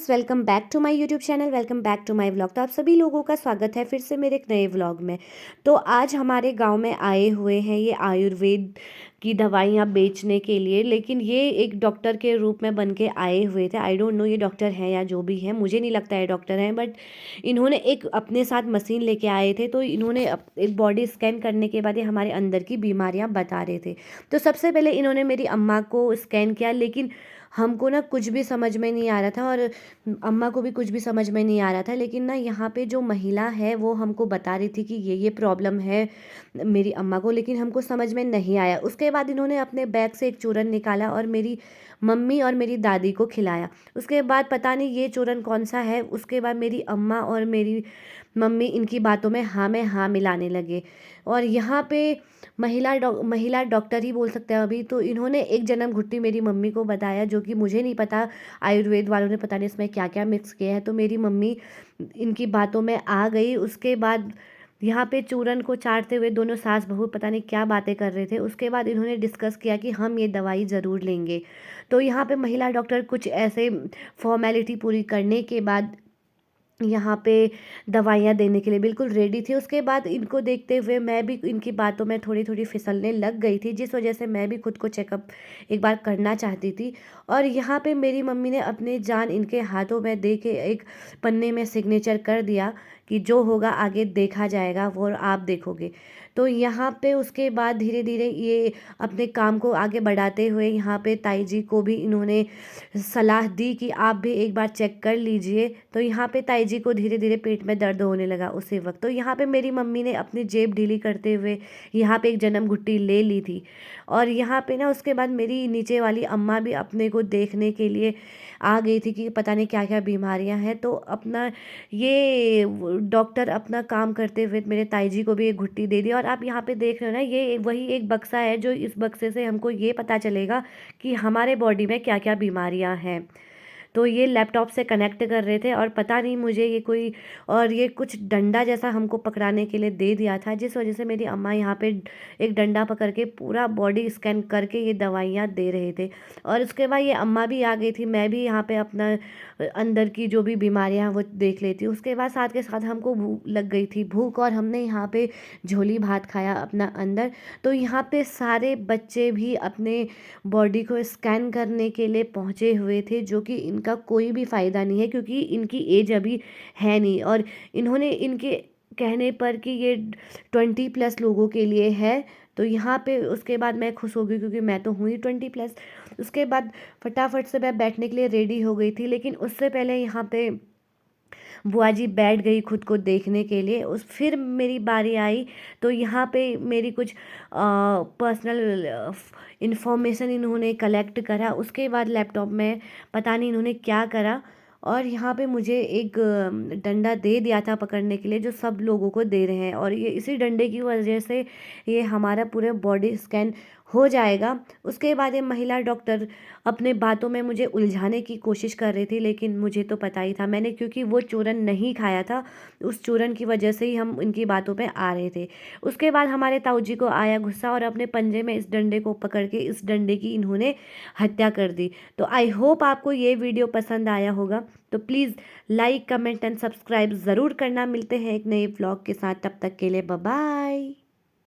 Friends, welcome back to my YouTube channel. Welcome back to my vlog. तो आप सभी लोगों का स्वागत है फिर से मेरे एक नए व्लॉग में। तो आज हमारे गांव में आए हुए हैं ये आयुर्वेद की दवाइयाँ बेचने के लिए, लेकिन ये एक डॉक्टर के रूप में बन के आए हुए थे। आई डोंट नो ये डॉक्टर हैं या जो भी है, मुझे नहीं लगता है डॉक्टर हैं, बट इन्होंने एक अपने साथ मशीन लेके आए थे। तो इन्होंने एक बॉडी स्कैन करने के बाद ये हमारे अंदर की बीमारियाँ बता रहे थे। तो सबसे पहले इन्होंने मेरी अम्मा को स्कैन किया, लेकिन हमको ना कुछ भी समझ में नहीं आ रहा था और अम्मा को भी कुछ भी समझ में नहीं आ रहा था। लेकिन ना यहाँ पे जो महिला है वो हमको बता रही थी कि ये प्रॉब्लम है मेरी अम्मा को, लेकिन हमको समझ में नहीं आया। उसके बाद इन्होंने अपने बैग से एक चूरन निकाला और मेरी मम्मी और मेरी दादी को खिलाया। उसके बाद पता नहीं ये चूरन कौन सा है, उसके बाद मेरी अम्मा और मेरी मम्मी इनकी बातों में हाँ में हाँ मिलाने लगे। और यहाँ पे महिला डॉक्टर ही बोल सकते हैं अभी। तो इन्होंने एक जन्म घुट्टी मेरी मम्मी को बताया, जो कि मुझे नहीं पता आयुर्वेद वालों ने पता नहीं इसमें क्या क्या मिक्स किया है। तो मेरी मम्मी इनकी बातों में आ गई। उसके बाद यहाँ पे चूरन को चाटते हुए दोनों सास बहू पता नहीं क्या बातें कर रहे थे। उसके बाद इन्होंने डिस्कस किया कि हम ये दवाई ज़रूर लेंगे। तो यहाँ पे महिला डॉक्टर कुछ ऐसे फॉर्मेलिटी पूरी करने के बाद यहाँ पे दवाइयाँ देने के लिए बिल्कुल रेडी थी। उसके बाद इनको देखते हुए मैं भी इनकी बातों में थोड़ी थोड़ी फिसलने लग गई थी, जिस वजह से मैं भी खुद को चेकअप एक बार करना चाहती थी। और यहाँ पे मेरी मम्मी ने अपनी जान इनके हाथों में दे के एक पन्ने में सिग्नेचर कर दिया कि जो होगा आगे देखा जाएगा, वो आप देखोगे। तो यहाँ पे उसके बाद धीरे धीरे ये अपने काम को आगे बढ़ाते हुए यहाँ पे ताई जी को भी इन्होंने सलाह दी कि आप भी एक बार चेक कर लीजिए। तो यहाँ पे ताई जी को धीरे धीरे पेट में दर्द होने लगा उसी वक्त। तो यहाँ पे मेरी मम्मी ने अपनी जेब ढीली करते हुए यहाँ पे एक जन्म घुट्टी ले ली थी। और यहाँ पे ना उसके बाद मेरी नीचे वाली अम्मा भी अपने को देखने के लिए आ गई थी कि पता नहीं क्या क्या बीमारियां हैं। तो अपना ये डॉक्टर अपना काम करते हुए मेरे ताई जी को भी एक घुट्टी दे दी। और आप यहाँ पे देख रहे हो ना, ये वही एक बक्सा है जो इस बक्से से हमको ये पता चलेगा कि हमारे बॉडी में क्या क्या बीमारियां हैं। तो ये लैपटॉप से कनेक्ट कर रहे थे और पता नहीं मुझे ये कोई और ये कुछ डंडा जैसा हमको पकड़ाने के लिए दे दिया था, जिस वजह से मेरी अम्मा यहाँ पे एक डंडा पकड़ के पूरा बॉडी स्कैन करके ये दवाइयाँ दे रहे थे। और उसके बाद ये अम्मा भी आ गई थी, मैं भी यहाँ पे अपना अंदर की जो भी बीमारियाँ हैं वो देख लेती। उसके बाद साथ के साथ हमको भूख लग गई थी, भूख, और हमने यहाँ पे झोली भात खाया अपना अंदर। तो यहाँ पे सारे बच्चे भी अपने बॉडी को स्कैन करने के लिए पहुँचे हुए थे, जो कि इनका कोई भी फ़ायदा नहीं है क्योंकि इनकी एज अभी है नहीं। और इन्होंने इनके कहने पर कि ये 20+ लोगों के लिए है। तो यहाँ पे उसके बाद मैं खुश हो गई क्योंकि मैं तो हुई 20+। उसके बाद फटाफट से मैं बैठने के लिए रेडी हो गई थी, लेकिन उससे पहले यहाँ पे बुआ जी बैठ गई खुद को देखने के लिए। उस फिर मेरी बारी आई। तो यहाँ पे मेरी कुछ पर्सनल इंफॉर्मेशन इन्होंने कलेक्ट करा। उसके बाद लैपटॉप में पता नहीं इन्होंने क्या करा, और यहाँ पे मुझे एक डंडा दे दिया था पकड़ने के लिए, जो सब लोगों को दे रहे हैं। और ये इसी डंडे की वजह से ये हमारा पूरे बॉडी स्कैन हो जाएगा। उसके बाद ये महिला डॉक्टर अपने बातों में मुझे उलझाने की कोशिश कर रही थी, लेकिन मुझे तो पता ही था, मैंने क्योंकि वो चूरन नहीं खाया था, उस चूरन की वजह से ही हम इनकी बातों पे आ रहे थे। उसके बाद हमारे ताऊ जी को आया गुस्सा और अपने पंजे में इस डंडे को पकड़ के इस डंडे की इन्होंने हत्या कर दी। तो आई होप आपको ये वीडियो पसंद आया होगा। तो please like, comment and subscribe ज़रूर करना। मिलते हैं एक नए व्लॉग के साथ, तब तक के लिए बाय बाय।